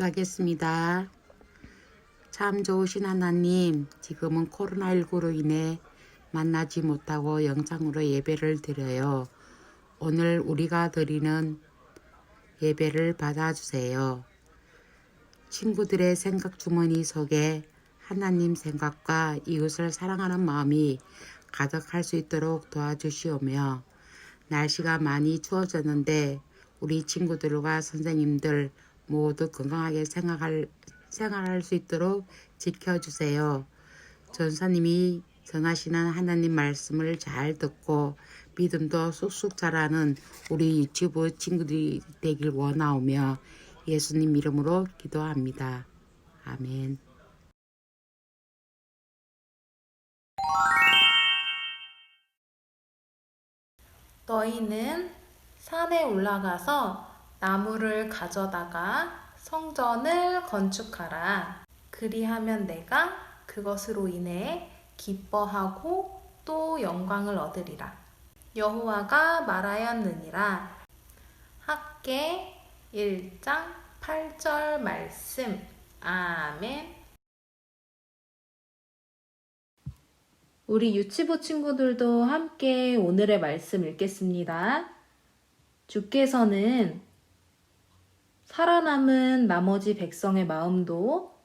기도하겠습니다. 참 좋으신 하나님, 지금은 코로나19로 인해 만나지 못하고 영상으로 예배를 드려요. 오늘 우리가 드리는 예배를 받아주세요. 친구들의 생각 주머니 속에 하나님 생각과 이웃을 사랑하는 마음이 가득할 수 있도록 도와주시오며, 날씨가 많이 추워졌는데 우리 친구들과 선생님들 모두 건강하게 생활할 수 있도록 지켜주세요. 전사님이 전하시는 하나님 말씀을 잘 듣고 믿음도 쑥쑥 자라는 우리 유튜브 친구들이 되길 원하오며 예수님 이름으로 기도합니다. 아멘. 너희는 산에 올라가서 나무를 가져다가 성전을 건축하라. 그리하면 내가 그것으로 인해 기뻐하고 또 영광을 얻으리라. 여호와가 말하였느니라. 학개 1장 8절 말씀. 아멘. 우리 유치부 친구들도 함께 오늘의 말씀 읽겠습니다. 주께서는 살아남은 나머지 백성의 마음도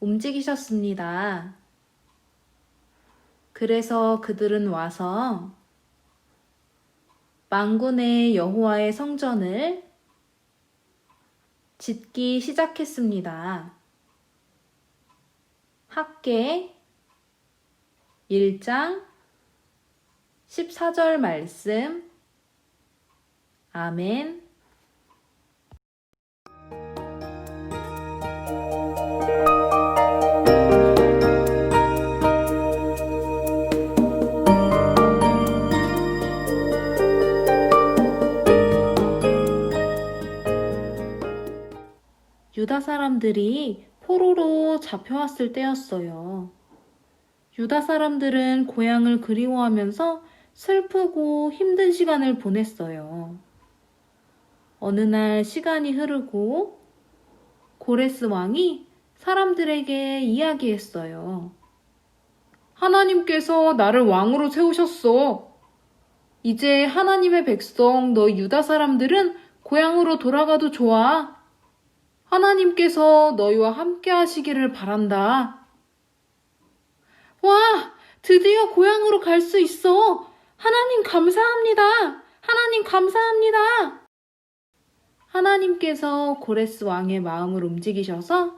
움직이셨습니다. 그래서 그들은 와서 만군의 여호와의 성전을 짓기 시작했습니다. 학개 1장 14절 말씀. 아멘. 유다 사람들이 포로로 잡혀왔을 때였어요. 유다 사람들은 고향을 그리워하면서 슬프고 힘든 시간을 보냈어요. 어느 날 시간이 흐르고 고레스 왕이 사람들에게 이야기했어요. 하나님께서 나를 왕으로 세우셨어. 이제 하나님의 백성 너희 유다 사람들은 고향으로 돌아가도 좋아. 하나님께서 너희와 함께 하시기를 바란다. 와, 드디어 고향으로 갈 수 있어. 하나님 감사합니다. 하나님 감사합니다. 하나님께서 고레스 왕의 마음을 움직이셔서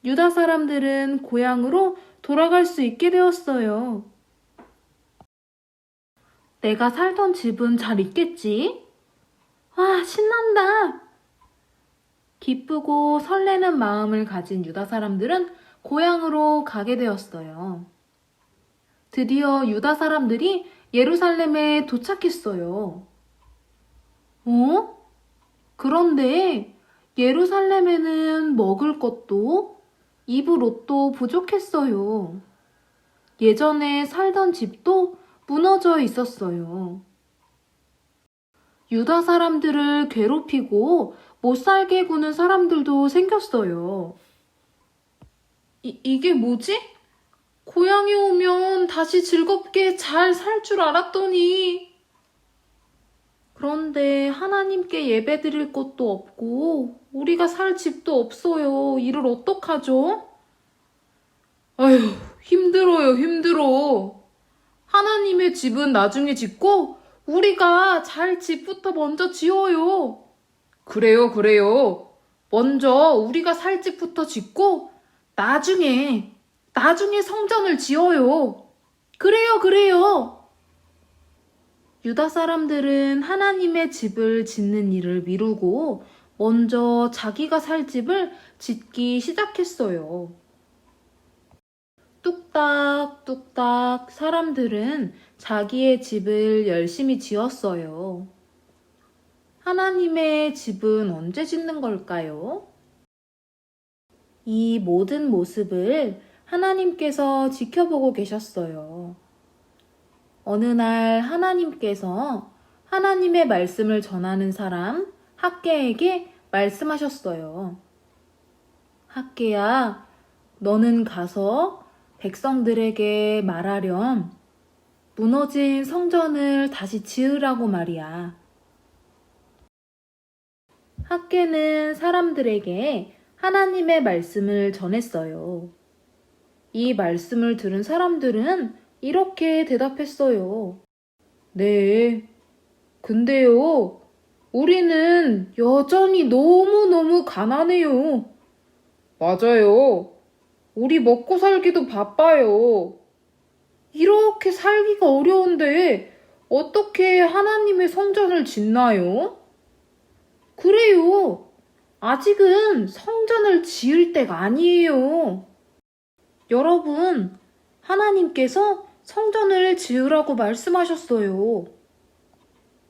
유다 사람들은 고향으로 돌아갈 수 있게 되었어요. 내가 살던 집은 잘 있겠지? 와, 신난다. 기쁘고 설레는 마음을 가진 유다 사람들은 고향으로 가게 되었어요. 드디어 유다 사람들이 예루살렘에 도착했어요. 그런데 예루살렘에는 먹을 것도 입을 옷도 부족했어요. 예전에 살던 집도 무너져 있었어요. 유다 사람들을 괴롭히고 못 살게 구는 사람들도 생겼어요. 이게 뭐지? 고향에 오면 다시 즐겁게 잘 살 줄 알았더니. 그런데 하나님께 예배 드릴 것도 없고 우리가 살 집도 없어요. 이를 어떡하죠? 아휴, 힘들어요, 힘들어. 하나님의 집은 나중에 짓고 우리가 잘 집부터 먼저 지어요. 그래요. 먼저 우리가 살 집부터 짓고 나중에 성전을 지어요. 그래요. 유다 사람들은 하나님의 집을 짓는 일을 미루고 먼저 자기가 살 집을 짓기 시작했어요. 뚝딱뚝딱 사람들은 자기의 집을 열심히 지었어요. 하나님의 집은 언제 짓는 걸까요? 이 모든 모습을 하나님께서 지켜보고 계셨어요. 어느 날 하나님께서 하나님의 말씀을 전하는 사람 학개에게 말씀하셨어요. 학개야, 너는 가서 백성들에게 말하렴. 무너진 성전을 다시 지으라고 말이야. 학개는 사람들에게 하나님의 말씀을 전했어요. 이 말씀을 들은 사람들은 이렇게 대답했어요. 네, 근데요, 우리는 여전히 너무너무 가난해요. 맞아요. 우리 먹고 살기도 바빠요. 이렇게 살기가 어려운데 어떻게 하나님의 성전을 짓나요? 그래요. 아직은 성전을 지을 때가 아니에요. 여러분, 하나님께서 성전을 지으라고 말씀하셨어요.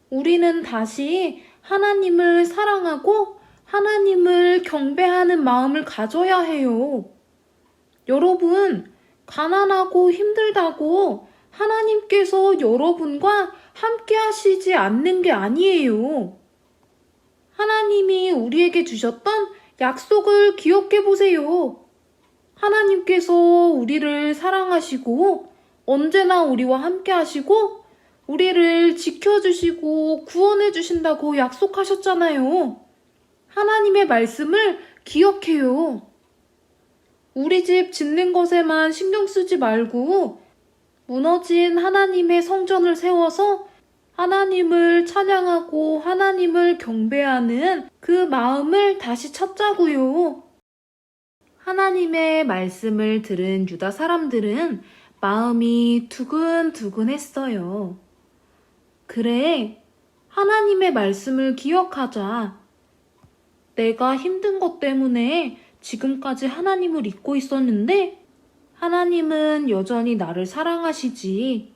우리는 다시 하나님을 사랑하고 하나님을 경배하는 마음을 가져야 해요. 여러분, 가난하고 힘들다고 하나님께서 여러분과 함께 하시지 않는 게 아니에요. 하나님이 우리에게 주셨던 약속을 기억해 보세요. 하나님께서 우리를 사랑하시고 언제나 우리와 함께 하시고 우리를 지켜주시고 구원해 주신다고 약속하셨잖아요. 하나님의 말씀을 기억해요. 우리 집 짓는 것에만 신경 쓰지 말고 무너진 하나님의 성전을 세워서 하나님을 찬양하고 하나님을 경배하는 그 마음을 다시 찾자고요. 하나님의 말씀을 들은 유다 사람들은 마음이 두근두근했어요. 그래, 하나님의 말씀을 기억하자. 내가 힘든 것 때문에 지금까지 하나님을 잊고 있었는데 하나님은 여전히 나를 사랑하시지.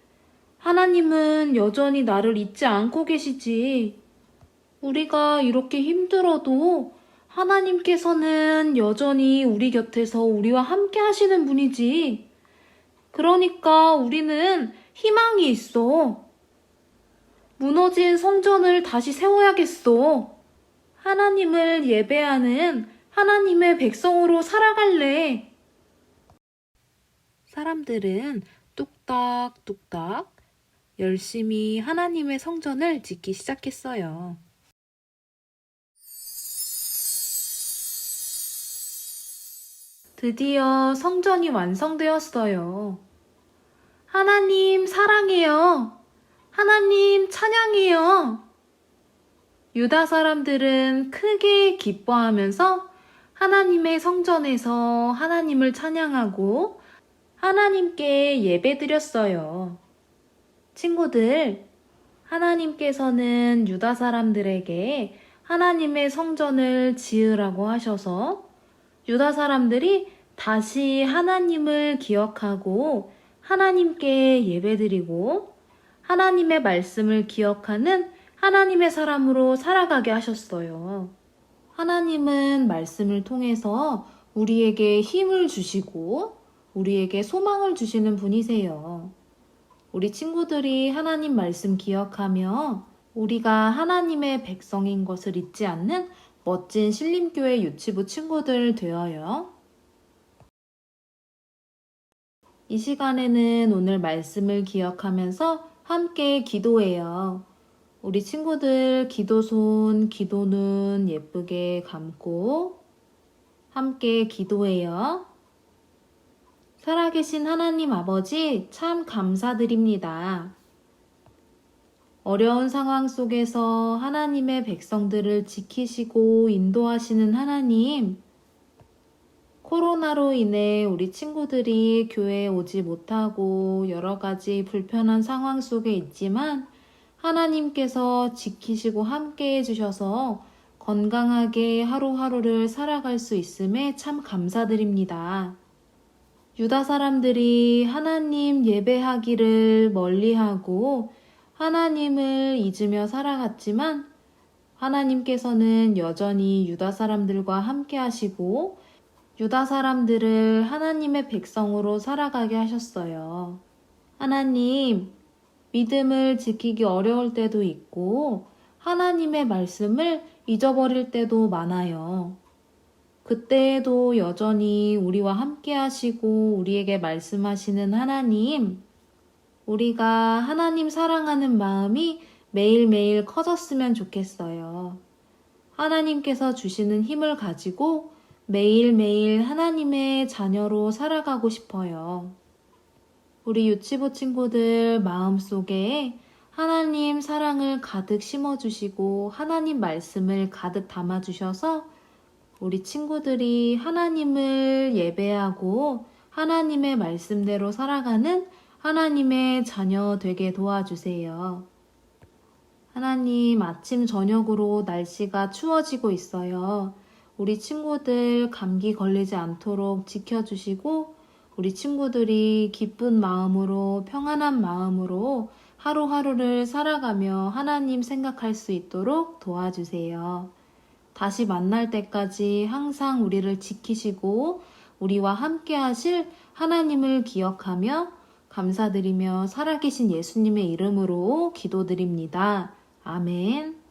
하나님은 여전히 나를 잊지 않고 계시지. 우리가 이렇게 힘들어도 하나님께서는 여전히 우리 곁에서 우리와 함께 하시는 분이지. 그러니까 우리는 희망이 있어. 무너진 성전을 다시 세워야겠어. 하나님을 예배하는 하나님의 백성으로 살아갈래. 사람들은 뚝딱뚝딱 열심히 하나님의 성전을 짓기 시작했어요. 드디어 성전이 완성되었어요. 하나님 사랑해요. 하나님 찬양해요. 유다 사람들은 크게 기뻐하면서 하나님의 성전에서 하나님을 찬양하고 하나님께 예배드렸어요. 친구들, 하나님께서는 유다 사람들에게 하나님의 성전을 지으라고 하셔서 유다 사람들이 다시 하나님을 기억하고 하나님께 예배드리고 하나님의 말씀을 기억하는 하나님의 사람으로 살아가게 하셨어요. 하나님은 말씀을 통해서 우리에게 힘을 주시고 우리에게 소망을 주시는 분이세요. 우리 친구들이 하나님 말씀 기억하며 우리가 하나님의 백성인 것을 잊지 않는 멋진 신림교회 유치부 친구들 되어요. 이 시간에는 오늘 말씀을 기억하면서 함께 기도해요. 우리 친구들 기도손, 기도눈 예쁘게 감고 함께 기도해요. 살아계신 하나님 아버지 참 감사드립니다. 어려운 상황 속에서 하나님의 백성들을 지키시고 인도하시는 하나님, 코로나로 인해 우리 친구들이 교회에 오지 못하고 여러 가지 불편한 상황 속에 있지만 하나님께서 지키시고 함께 해주셔서 건강하게 하루하루를 살아갈 수 있음에 참 감사드립니다. 유다 사람들이 하나님 예배하기를 멀리하고 하나님을 잊으며 살아갔지만 하나님께서는 여전히 유다 사람들과 함께 하시고 유다 사람들을 하나님의 백성으로 살아가게 하셨어요. 하나님, 믿음을 지키기 어려울 때도 있고 하나님의 말씀을 잊어버릴 때도 많아요. 그때에도 여전히 우리와 함께 하시고 우리에게 말씀하시는 하나님, 우리가 하나님 사랑하는 마음이 매일매일 커졌으면 좋겠어요. 하나님께서 주시는 힘을 가지고 매일매일 하나님의 자녀로 살아가고 싶어요. 우리 유치부 친구들 마음속에 하나님 사랑을 가득 심어주시고 하나님 말씀을 가득 담아주셔서 우리 친구들이 하나님을 예배하고 하나님의 말씀대로 살아가는 하나님의 자녀 되게 도와주세요. 하나님, 아침 저녁으로 날씨가 추워지고 있어요. 우리 친구들 감기 걸리지 않도록 지켜주시고 우리 친구들이 기쁜 마음으로 평안한 마음으로 하루하루를 살아가며 하나님 생각할 수 있도록 도와주세요. 다시 만날 때까지 항상 우리를 지키시고 우리와 함께 하실 하나님을 기억하며 감사드리며 살아계신 예수님의 이름으로 기도드립니다. 아멘.